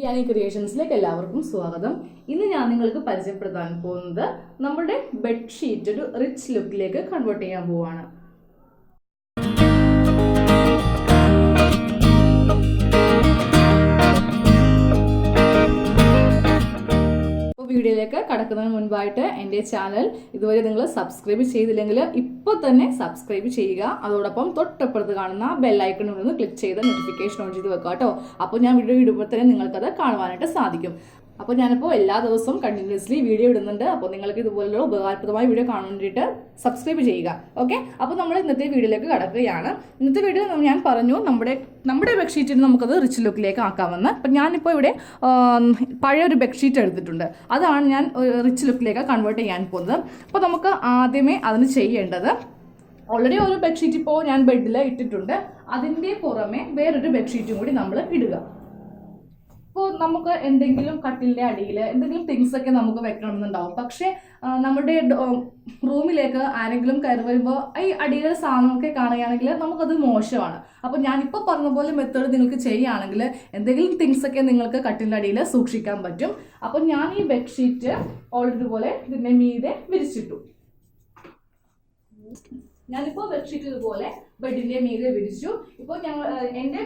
യാനി ക്രിയേഷൻസിലേക്ക് എല്ലാവർക്കും സ്വാഗതം. ഇന്ന് ഞാൻ നിങ്ങൾക്ക് പരിചയപ്പെടുത്താൻ പോകുന്നത് നമ്മുടെ ബെഡ്ഷീറ്റ് ഒരു റിച്ച് ലുക്കിലേക്ക് കൺവേർട്ട് ചെയ്യാൻ പോവാണ്. വീഡിയോയിലേക്ക് കടക്കുന്നതിന് മുൻപായിട്ട് എൻ്റെ ചാനൽ ഇതുവരെ നിങ്ങൾ സബ്സ്ക്രൈബ് ചെയ്തില്ലെങ്കിൽ ഇപ്പോൾ തന്നെ സബ്സ്ക്രൈബ് ചെയ്യുക. അതോടൊപ്പം തൊട്ടപ്പുറത്ത് കാണുന്ന ബെല്ലൈക്കണിൽ നിന്ന് ക്ലിക്ക് ചെയ്ത് നോട്ടിഫിക്കേഷൻ ഓൺ ചെയ്ത് വെക്കുക കേട്ടോ. അപ്പോൾ ഞാൻ വീഡിയോ ഇടുമ്പോൾ തന്നെ നിങ്ങൾക്കത് കാണുവാനായിട്ട് സാധിക്കും. അപ്പോൾ ഞാനിപ്പോൾ എല്ലാ ദിവസവും കണ്ടിന്യൂസ്ലി വീഡിയോ ഇടുന്നുണ്ട്. അപ്പോൾ നിങ്ങൾക്ക് ഇതുപോലുള്ള ഉപകാരപ്രദമായ വീഡിയോ കാണാൻ വേണ്ടിയിട്ട് സബ്സ്ക്രൈബ് ചെയ്യുക. ഓക്കെ, അപ്പോൾ നമ്മൾ ഇന്നത്തെ വീഡിയോയിലേക്ക് കടക്കുകയാണ്. ഇന്നത്തെ വീഡിയോ ഞാൻ പറഞ്ഞു നമ്മുടെ ബെഡ്ഷീറ്റിന് നമുക്കത് റിച്ച് ലുക്കിലേക്ക് ആക്കാമെന്ന്. അപ്പം ഞാനിപ്പോൾ ഇവിടെ പഴയൊരു ബെഡ്ഷീറ്റ് എടുത്തിട്ടുണ്ട്. അതാണ് ഞാൻ റിച്ച് ലുക്കിലേക്ക് കൺവേർട്ട് ചെയ്യാൻ പോകുന്നത്. അപ്പോൾ നമുക്ക് ആദ്യമേ അതിന് ചെയ്യേണ്ടത്, ഓൾറെഡി ഒരു ബെഡ്ഷീറ്റ് ഇപ്പോൾ ഞാൻ ബെഡിൽ ഇട്ടിട്ടുണ്ട്. അതിൻ്റെ പുറമെ വേറൊരു ബെഡ്ഷീറ്റും കൂടി നമ്മൾ ഇടുക. ഇപ്പോൾ നമുക്ക് എന്തെങ്കിലും കട്ടിലിൻ്റെ അടിയിൽ എന്തെങ്കിലും തിങ്സ് ഒക്കെ നമുക്ക് വെക്കണമെന്നുണ്ടാവും. പക്ഷേ നമ്മുടെ റൂമിലേക്ക് ആരെങ്കിലും കയറി വരുമ്പോൾ ഈ അടിയിലെ സാധനമൊക്കെ കാണുകയാണെങ്കിൽ നമുക്കത് മോശമാണ്. അപ്പോൾ ഞാനിപ്പോൾ പറഞ്ഞ പോലെ മെത്തേഡ് നിങ്ങൾക്ക് ചെയ്യുകയാണെങ്കിൽ എന്തെങ്കിലും തിങ്സ് ഒക്കെ നിങ്ങൾക്ക് കട്ടിലിൻ്റെ അടിയിൽ സൂക്ഷിക്കാൻ പറ്റും. അപ്പോൾ ഞാൻ ഈ ബെഡ്ഷീറ്റ് ഓൾറെഡി ഇതുപോലെ ഇതിൻ്റെ മീതെ വിരിച്ചിട്ടു. ഞാനിപ്പോൾ ബെഡ്ഷീറ്റ് ഇതുപോലെ ബെഡിൻ്റെ മീതെ വിരിച്ചു. ഇപ്പോൾ എൻ്റെ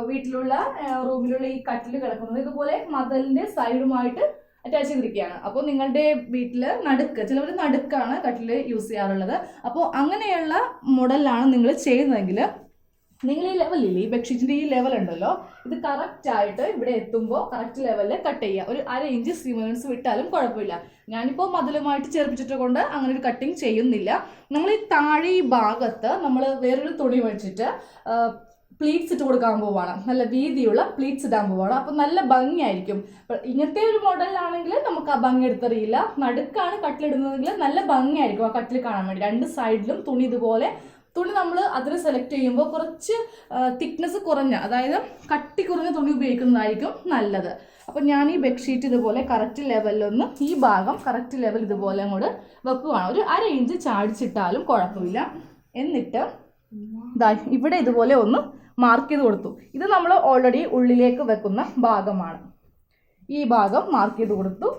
വീട്ടിലുള്ള റൂമിലുള്ള ഈ കട്ടിൽ കിടക്കുന്നത് ഇതുപോലെ മതിലിൻ്റെ സൈഡുമായിട്ട് അറ്റാച്ച് ചെയ്തിരിക്കുകയാണ്. അപ്പോൾ നിങ്ങളുടെ വീട്ടിൽ ചിലവർ നടുക്കാണ് കട്ടിൽ യൂസ് ചെയ്യാറുള്ളത്. അപ്പോൾ അങ്ങനെയുള്ള മോഡലാണ് നിങ്ങൾ ചെയ്യുന്നതെങ്കിൽ നിങ്ങൾ ഈ ലെവലിൽ ഈ ബെഡ്ഷീറ്റിൻ്റെ ഈ ലെവൽ ഉണ്ടല്ലോ, ഇത് കറക്റ്റായിട്ട് ഇവിടെ എത്തുമ്പോൾ കറക്റ്റ് ലെവലിൽ കട്ട് ചെയ്യുക. ഒരു 1/2 ഇഞ്ച് സീമൻസ് വിട്ടാലും കുഴപ്പമില്ല. ഞാനിപ്പോൾ മതിലുമായിട്ട് ചേർപ്പിച്ചിട്ട് കൊണ്ട് അങ്ങനെ ഒരു കട്ടിങ് ചെയ്യുന്നില്ല. നമ്മൾ ഈ താഴെ ഈ ഭാഗത്ത് നമ്മൾ വേറൊരു തുണി വെച്ചിട്ട് പ്ലീറ്റ്സ് ഇട്ട് കൊടുക്കാൻ പോവാണ്. നല്ല വീതിയുള്ള പ്ലീറ്റ്സ് ഇടാൻ പോവാണ്. അപ്പോൾ നല്ല ഭംഗിയായിരിക്കും. ഇങ്ങനത്തെ ഒരു മോഡലിലാണെങ്കിൽ നമുക്ക് ആ ഭംഗി എടുത്തറിയില്ല. നടുക്കാണ് കട്ടിലിടുന്നതെങ്കിൽ നല്ല ഭംഗിയായിരിക്കും ആ കട്ടിൽ കാണാൻ വേണ്ടി. രണ്ട് സൈഡിലും തുണി നമ്മൾ അതിന് സെലക്ട് ചെയ്യുമ്പോൾ കുറച്ച് തിക്നെസ് കുറഞ്ഞ, അതായത് കട്ടി കുറഞ്ഞ തുണി ഉപയോഗിക്കുന്നതായിരിക്കും നല്ലത്. അപ്പോൾ ഞാൻ ഈ ബെഡ്ഷീറ്റ് ഇതുപോലെ കറക്റ്റ് ലെവലിലൊന്ന് ഈ ഭാഗം കറക്റ്റ് ലെവൽ ഇതുപോലെ അങ്ങോട്ട് വെക്കുകയാണ്. ഒരു 1/2 ഇഞ്ച് ചാടിച്ചിട്ടാലും കുഴപ്പമില്ല. എന്നിട്ട് ഇവിടെ ഇതുപോലെ ഒന്ന് മാർക്ക് ചെയ്ത് കൊടുത്തു. ഇത് നമ്മൾ ഓൾറെഡി ഉള്ളിലേക്ക് വെക്കുന്ന ഭാഗമാണ്. ഈ ഭാഗം മാർക്ക് ചെയ്ത് കൊടുത്തു.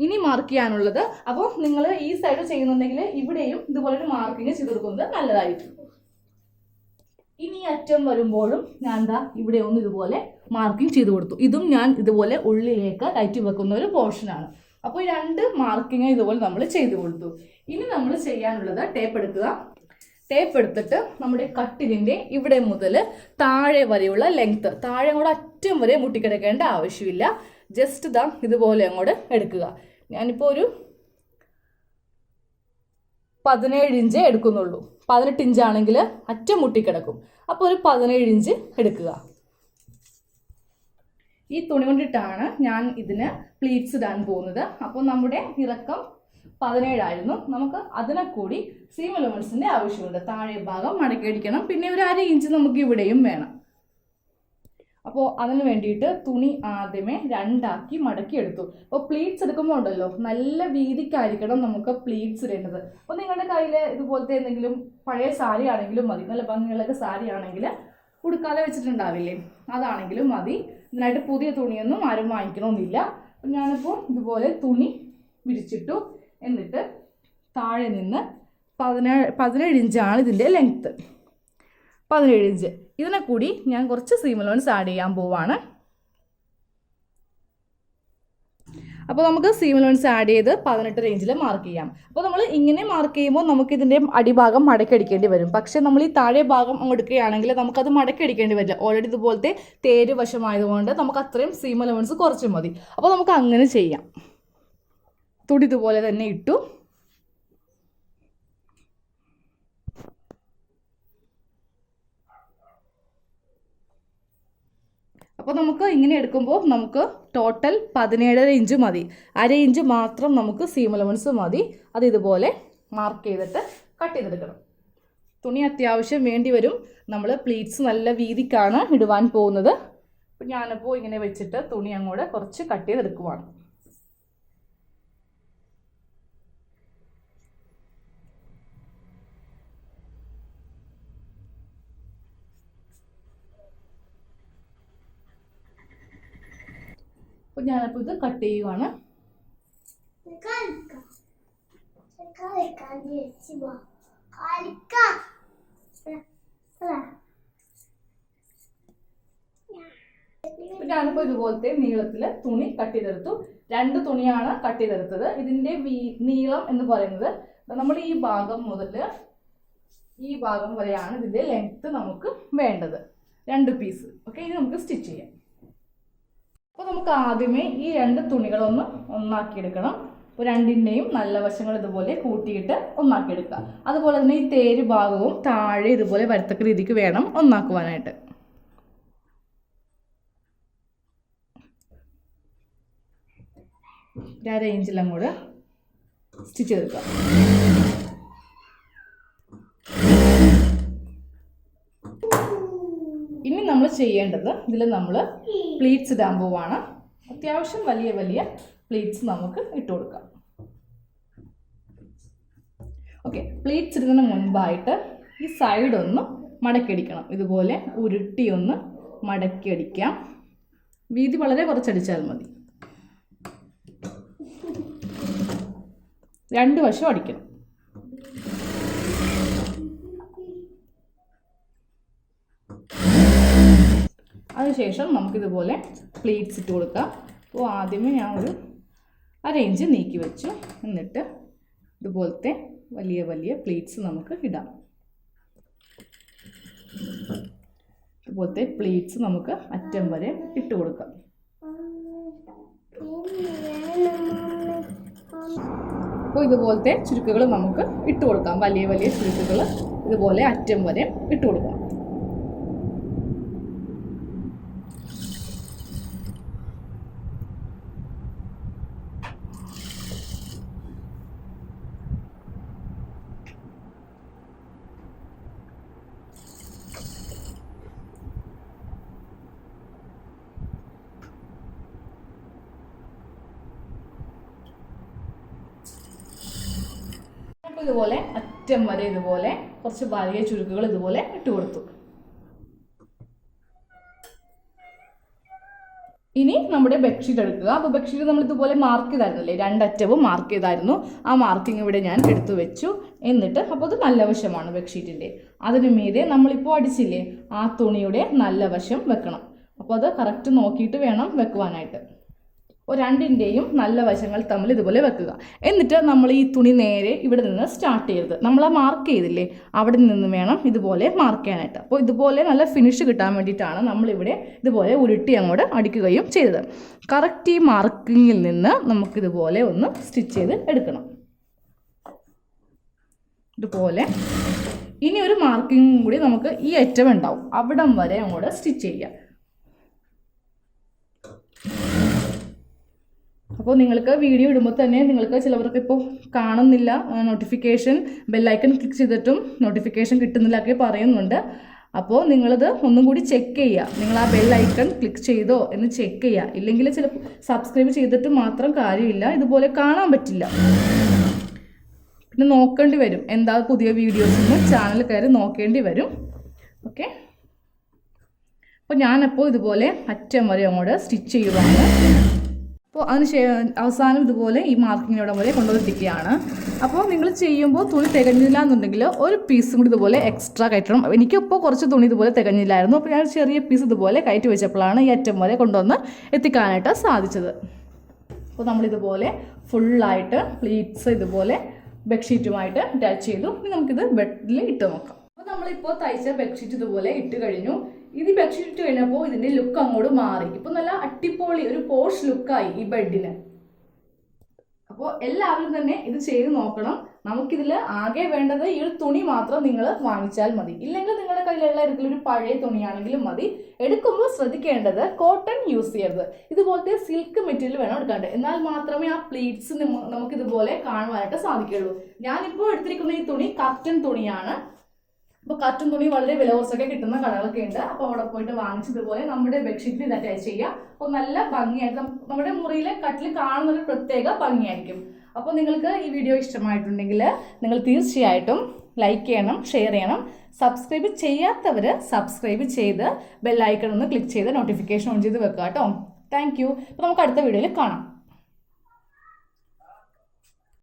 ഇനി മാർക്ക് ചെയ്യാനുള്ളത്, അപ്പോൾ നിങ്ങൾ ഈ സൈഡ് ചെയ്യുന്നുണ്ടെങ്കിൽ ഇവിടെയും ഇതുപോലൊരു മാർക്കിങ് ചെയ്ത് കൊടുക്കുന്നത് നല്ലതായിരിക്കും. ഇനി അറ്റം വരുമ്പോഴും ഞാൻ ഇവിടെ ഒന്ന് ഇതുപോലെ മാർക്കിങ് ചെയ്ത് കൊടുത്തു. ഇതും ഞാൻ ഇതുപോലെ ഉള്ളിലേക്ക് കയറ്റി വെക്കുന്ന ഒരു പോർഷനാണ്. അപ്പോൾ ഈ 2 മാർക്കിങ് ഇതുപോലെ നമ്മൾ ചെയ്ത് കൊടുത്തു. ഇനി നമ്മൾ ചെയ്യാനുള്ളത് ടേപ്പ് എടുക്കുക. ടേപ്പ് എടുത്തിട്ട് നമ്മുടെ കട്ടിലിൻ്റെ ഇവിടെ മുതൽ താഴെ വരെയുള്ള ലെങ്ത്ത്, താഴെ അങ്ങോട്ട് അറ്റം വരെ മുട്ടിക്കിടക്കേണ്ട ആവശ്യമില്ല. ജസ്റ്റ് ഇതുപോലെ അങ്ങോട്ട് എടുക്കുക. ഞാനിപ്പോൾ ഒരു 17 ഇഞ്ച് എടുക്കുന്നുള്ളൂ. 18 ഇഞ്ചാണെങ്കിൽ അറ്റം മുട്ടിക്കിടക്കും. അപ്പോൾ ഒരു 17 ഇഞ്ച് എടുക്കുക. ഈ തുണി കൊണ്ടിട്ടാണ് ഞാൻ ഇതിന് പ്ലീറ്റ്സ് ഇടാൻ പോകുന്നത്. അപ്പോൾ നമ്മുടെ ഇറക്കം 17 ആയിരുന്നു. നമുക്ക് അതിനെ കൂടി സീം എലമെന്റ്സിന്റെ ആവശ്യമുണ്ട്. താഴെ ഭാഗം മടക്കി അടിക്കണം. പിന്നെ ഒരു 1/2 ഇഞ്ച് നമുക്ക് ഇവിടെയും വേണം. അപ്പോൾ അതിന് വേണ്ടിയിട്ട് തുണി ആദ്യമേ 2 ആക്കി മടക്കി എടുത്തു. അപ്പോൾ പ്ലീറ്റ്സ് എടുക്കുമ്പോൾ ഉണ്ടല്ലോ, നല്ല വീതിക്കായിരിക്കണം നമുക്ക് പ്ലീറ്റ്സ് ഇടേണ്ടത്. അപ്പോൾ നിങ്ങളുടെ കയ്യിൽ ഇതുപോലത്തെ എന്തെങ്കിലും പഴയ സാരി ആണെങ്കിലും മതി. നല്ല ഭംഗിയുള്ളൊക്കെ സാരി ആണെങ്കിൽ ഉടുക്കാതെ വെച്ചിട്ടുണ്ടാവില്ലേ, അതാണെങ്കിലും മതി. ഇതിനായിട്ട് പുതിയ തുണിയൊന്നും ആരും വാങ്ങിക്കണമെന്നില്ല. അപ്പം ഞാനിപ്പോൾ ഇതുപോലെ തുണി വിരിച്ചിട്ടു. എന്നിട്ട് താഴെ നിന്ന് 17 ഇഞ്ചാണ് ഇതിൻ്റെ ലെങ്ത്ത്. 17 ഇഞ്ച്. ഇതിനെ കൂടി ഞാൻ കുറച്ച് സീം എലമെന്റ്സ് ആഡ് ചെയ്യാൻ പോവാണ്. അപ്പോൾ നമുക്ക് സീം എലമെന്റ്സ് ആഡ് ചെയ്ത് 18 റേഞ്ചിൽ മാർക്ക് ചെയ്യാം. അപ്പോൾ നമ്മൾ ഇങ്ങനെ മാർക്ക് ചെയ്യുമ്പോൾ നമുക്കിതിൻ്റെ അടിഭാഗം മടക്കടിക്കേണ്ടി വരും. പക്ഷേ നമ്മൾ ഈ താഴെ ഭാഗം എടുക്കുകയാണെങ്കിൽ നമുക്കത് മടക്കടിക്കേണ്ടി വരില്ല. ഓൾറെഡി ഇതുപോലത്തെ തേര് വശമായതുകൊണ്ട് നമുക്ക് അത്രയും സീം എലമെന്റ്സ് കുറച്ച് മതി. അപ്പോൾ നമുക്ക് അങ്ങനെ ചെയ്യാം. തുടി ഇതുപോലെ തന്നെ ഇട്ടു. അപ്പോൾ നമുക്ക് ഇങ്ങനെ എടുക്കുമ്പോൾ നമുക്ക് ടോട്ടൽ 17 ഇഞ്ച് മതി. 1/2 ഇഞ്ച് മാത്രം നമുക്ക് സീം എലമെന്റ്സ് മതി. അത് ഇതുപോലെ മാർക്ക് ചെയ്തിട്ട് കട്ട് ചെയ്തെടുക്കണം. തുണി അത്യാവശ്യം വേണ്ടി വരും. നമ്മൾ പ്ലീറ്റ്സ് നല്ല വീതിക്കാണ് ഇടുവാൻ പോകുന്നത്. അപ്പോൾ ഞാനിപ്പോൾ ഇങ്ങനെ വെച്ചിട്ട് തുണി അങ്ങോട്ട് കുറച്ച് കട്ട് ചെയ്തെടുക്കുവാണ്. അപ്പോൾ ഞാനപ്പോൾ ഇത് കട്ട് ചെയ്യുവാണ്. ഞാനിപ്പോൾ ഇതുപോലത്തെ നീളത്തിൽ തുണി കട്ട് ചെയ്തെടുത്തു. 2 തുണിയാണ് കട്ട് ചെയ്തെടുത്തത്. ഇതിൻ്റെ നീളം എന്ന് പറയുന്നത് നമ്മൾ ഈ ഭാഗം മുതൽ ഈ ഭാഗം വരെയാണ് ഇതിൻ്റെ ലെങ്ത്ത് നമുക്ക് വേണ്ടത്. 2 പീസ്. ഓക്കെ, ഇനി നമുക്ക് സ്റ്റിച്ച് ചെയ്യാം. അപ്പോൾ നമുക്ക് ആദ്യമേ ഈ 2 തുണികളൊന്ന് ഒന്നാക്കിയെടുക്കണം. അപ്പോൾ 2ൻ്റെയും നല്ല വശങ്ങൾ ഇതുപോലെ കൂട്ടിയിട്ട് ഒന്നാക്കിയെടുക്കുക. അതുപോലെ തന്നെ ഈ തേര് ഭാഗവും താഴെ ഇതുപോലെ വരത്തക്ക രീതിക്ക് വേണം ഒന്നാക്കുവാനായിട്ട്. റേഞ്ചിൽ അങ്ങോട്ട് സ്റ്റിച്ച് ചെയ്തെടുക്കാം. ഇനി നമ്മൾ ചെയ്യേണ്ടത് ഇതിൽ നമ്മൾ പ്ലീറ്റ്സ് ഇടാൻ പോവാണ്. അത്യാവശ്യം വലിയ വലിയ പ്ലീറ്റ്സ് നമുക്ക് ഇട്ട് കൊടുക്കാം. ഓക്കെ, പ്ലീറ്റ്സ് ഇടുന്നതിന് മുൻപായിട്ട് ഈ സൈഡ് ഒന്ന് മടക്കിയടിക്കണം. ഇതുപോലെ ഉരുട്ടി ഒന്ന് മടക്കിയടിക്കാം. വീതി വളരെ കുറച്ചടിച്ചാൽ മതി. 2 വശം അടിക്കണം. അതിനുശേഷം നമുക്കിതുപോലെ പ്ലീറ്റ്സ് ഇട്ട് കൊടുക്കാം. അപ്പോൾ ആദ്യമേ ഞാൻ ഒരു 1 ഇഞ്ച് നീക്കി വെച്ചു. എന്നിട്ട് ഇതുപോലത്തെ വലിയ വലിയ പ്ലീറ്റ്സ് നമുക്ക് ഇടാം. ഇതുപോലത്തെ പ്ലീറ്റ്സ് നമുക്ക് അറ്റം വരെ ഇട്ട് കൊടുക്കാം. അപ്പോൾ ഇതുപോലത്തെ ചുരുക്കുകൾ നമുക്ക് ഇട്ട് കൊടുക്കാം. വലിയ വലിയ ചുരുക്കുകൾ ഇതുപോലെ അറ്റം വരെ ഇട്ട് കൊടുക്കാം. ഇതുപോലെ അറ്റം വരെ ഇതുപോലെ കുറച്ച് വലിയ ചുരുക്കുകൾ ഇതുപോലെ ഇട്ട് കൊടുത്തു. ഇനി നമ്മുടെ ബെഡ്ഷീറ്റ് എടുക്കുക. അപ്പോൾ ബെഡ്ഷീറ്റ് നമ്മൾ ഇതുപോലെ മാർക്ക് ചെയ്തായിരുന്നല്ലേ, 2 അറ്റവും മാർക്ക് ചെയ്തായിരുന്നു. ആ മാർക്കിംഗ് ഇവിടെ ഞാൻ എടുത്തു വെച്ചു. എന്നിട്ട് അപ്പോൾ അത് നല്ല വശമാണ് ബെഡ്ഷീറ്റിൻ്റെ. അതിന് മീതെ നമ്മളിപ്പോൾ അടിച്ചില്ലേ ആ തുണിയുടെ നല്ല വശം വെക്കണം. അപ്പോൾ അത് കറക്റ്റ് നോക്കിയിട്ട് വേണം വെക്കുവാനായിട്ട്. അപ്പോൾ 2ൻ്റെയും നല്ല വശങ്ങൾ തമ്മിൽ ഇതുപോലെ വെക്കുക. എന്നിട്ട് നമ്മൾ ഈ തുണി നേരെ ഇവിടെ നിന്ന് സ്റ്റാർട്ട് ചെയ്യരുത്. നമ്മൾ ആ മാർക്ക് ചെയ്തില്ലേ അവിടെ നിന്ന് വേണം ഇതുപോലെ മാർക്ക് ചെയ്യാനായിട്ട്. അപ്പോൾ ഇതുപോലെ നല്ല ഫിനിഷ് കിട്ടാൻ വേണ്ടിയിട്ടാണ് നമ്മളിവിടെ ഇതുപോലെ ഉരുട്ടി അങ്ങോട്ട് അടിക്കുകയും ചെയ്തത്. കറക്റ്റ് ഈ മാർക്കിങ്ങിൽ നിന്ന് നമുക്കിതുപോലെ ഒന്ന് സ്റ്റിച്ച് ചെയ്ത് എടുക്കണം. ഇതുപോലെ ഇനി ഒരു മാർക്കിങ്ങും കൂടി നമുക്ക് ഈ അറ്റം ഉണ്ടാവും, അവിടം വരെ അങ്ങോട്ട് സ്റ്റിച്ച് ചെയ്യുക. അപ്പോൾ നിങ്ങൾക്ക് വീഡിയോ ഇടുമ്പോൾ തന്നെ നിങ്ങൾക്ക് ചിലവർക്ക് ഇപ്പോൾ കാണുന്നില്ല, നോട്ടിഫിക്കേഷൻ ബെല്ലൈക്കൺ ക്ലിക്ക് ചെയ്തിട്ടും നോട്ടിഫിക്കേഷൻ കിട്ടുന്നില്ല ഒക്കെ പറയുന്നുണ്ട്. അപ്പോൾ നിങ്ങളിത് ഒന്നും കൂടി ചെക്ക് ചെയ്യുക. നിങ്ങൾ ആ ബെല്ലൈക്കൺ ക്ലിക്ക് ചെയ്തോ എന്ന് ചെക്ക് ചെയ്യുക. ഇല്ലെങ്കിൽ ചിലപ്പോൾ സബ്സ്ക്രൈബ് ചെയ്തിട്ട് മാത്രം കാര്യമില്ല, ഇതുപോലെ കാണാൻ പറ്റില്ല. പിന്നെ നോക്കേണ്ടി വരും, എന്താ പുതിയ വീഡിയോസ് ചാനൽ കയറി നോക്കേണ്ടി വരും. ഓക്കെ, അപ്പോൾ ഞാനപ്പോൾ ഇതുപോലെ അറ്റം വരെ അങ്ങോട്ട് സ്റ്റിച്ച് ചെയ്യുവാണ്. അപ്പോൾ അതിന് അവസാനം ഇതുപോലെ ഈ മാർക്കിങ്ങിനോടെ വരെ കൊണ്ടുവന്നിരിക്കുകയാണ്. അപ്പോൾ നിങ്ങൾ ചെയ്യുമ്പോൾ തുണി തികഞ്ഞില്ല എന്നുണ്ടെങ്കിൽ ഒരു പീസും കൂടി ഇതുപോലെ എക്സ്ട്രാ കയറ്റണം. എനിക്കിപ്പോൾ കുറച്ച് തുണി ഇതുപോലെ തികഞ്ഞില്ലായിരുന്നു. അപ്പോൾ ഞാൻ ചെറിയ പീസ് ഇതുപോലെ കയറ്റി വെച്ചപ്പോഴാണ് ഈ അറ്റം വരെ കൊണ്ടുവന്ന് എത്തിക്കാനായിട്ട് സാധിച്ചത്. അപ്പോൾ നമ്മളിതുപോലെ ഫുള്ളായിട്ട് പ്ലീറ്റ്സ് ഇതുപോലെ ബെഡ്ഷീറ്റുമായിട്ട് അറ്റാച്ച് ചെയ്തു. ഇനി നമുക്കിത് ബെഡിൽ ഇട്ട് നോക്കാം. അപ്പോൾ നമ്മളിപ്പോൾ തയ്ച്ച ബെഡ്ഷീറ്റ് ഇതുപോലെ ഇട്ട് കഴിഞ്ഞു. ഇത് ബെഡ്ഷീറ്റ് ഇട്ട് കഴിഞ്ഞപ്പോൾ ഇതിൻ്റെ ലുക്ക് അങ്ങോട്ട് മാറി. ഇപ്പോൾ നല്ല അട്ടിപ്പൊളി ഒരു പോഷ് ലുക്കായി ഈ ബെഡിന്. അപ്പോൾ എല്ലാവരും തന്നെ ഇത് ചെയ്ത് നോക്കണം. നമുക്കിതിൽ ആകെ വേണ്ടത് ഈ ഒരു തുണി മാത്രം നിങ്ങൾ വാങ്ങിച്ചാൽ മതി. ഇല്ലെങ്കിൽ നിങ്ങളുടെ കയ്യിലുള്ള ഏതെങ്കിലും ഒരു പഴയ തുണിയാണെങ്കിലും മതി. എടുക്കുമ്പോൾ ശ്രദ്ധിക്കേണ്ടത് കോട്ടൺ യൂസ് ചെയ്യരുത്. ഇതുപോലത്തെ സിൽക്ക് മെറ്റീരിയൽ വേണം എടുക്കാണ്ട്. എന്നാൽ മാത്രമേ ആ പ്ലീറ്റ്സ് നമുക്കിതുപോലെ കാണുവാനായിട്ട് സാധിക്കുകയുള്ളൂ. ഞാനിപ്പോൾ എടുത്തിരിക്കുന്ന ഈ തുണി കർട്ടൻ തുണിയാണ്. അപ്പോൾ കർട്ടൻ തുണി വളരെ വില കുറച്ചൊക്കെ കിട്ടുന്ന കടകളൊക്കെ ഉണ്ട്. അപ്പോൾ അവിടെ പോയിട്ട് വാങ്ങിച്ചതുപോലെ നമ്മുടെ ബെഡ്ഷീറ്റിൽ ഇത് അറ്റാച്ച് ചെയ്യുക. അപ്പോൾ നല്ല ഭംഗിയായിട്ട് നമ്മുടെ മുറിയിലെ കട്ടിൽ കാണുന്നൊരു പ്രത്യേക ഭംഗിയായിരിക്കും. അപ്പോൾ നിങ്ങൾക്ക് ഈ വീഡിയോ ഇഷ്ടമായിട്ടുണ്ടെങ്കിൽ നിങ്ങൾ തീർച്ചയായിട്ടും ലൈക്ക് ചെയ്യണം, ഷെയർ ചെയ്യണം. സബ്സ്ക്രൈബ് ചെയ്യാത്തവർ സബ്സ്ക്രൈബ് ചെയ്ത് ബെല്ലൈക്കൺ ഒന്ന് ക്ലിക്ക് ചെയ്ത് നോട്ടിഫിക്കേഷൻ ഓൺ ചെയ്ത് വെക്കുക കേട്ടോ. Thank you. അപ്പോൾ നമുക്ക് അടുത്ത വീഡിയോയിൽ കാണാം.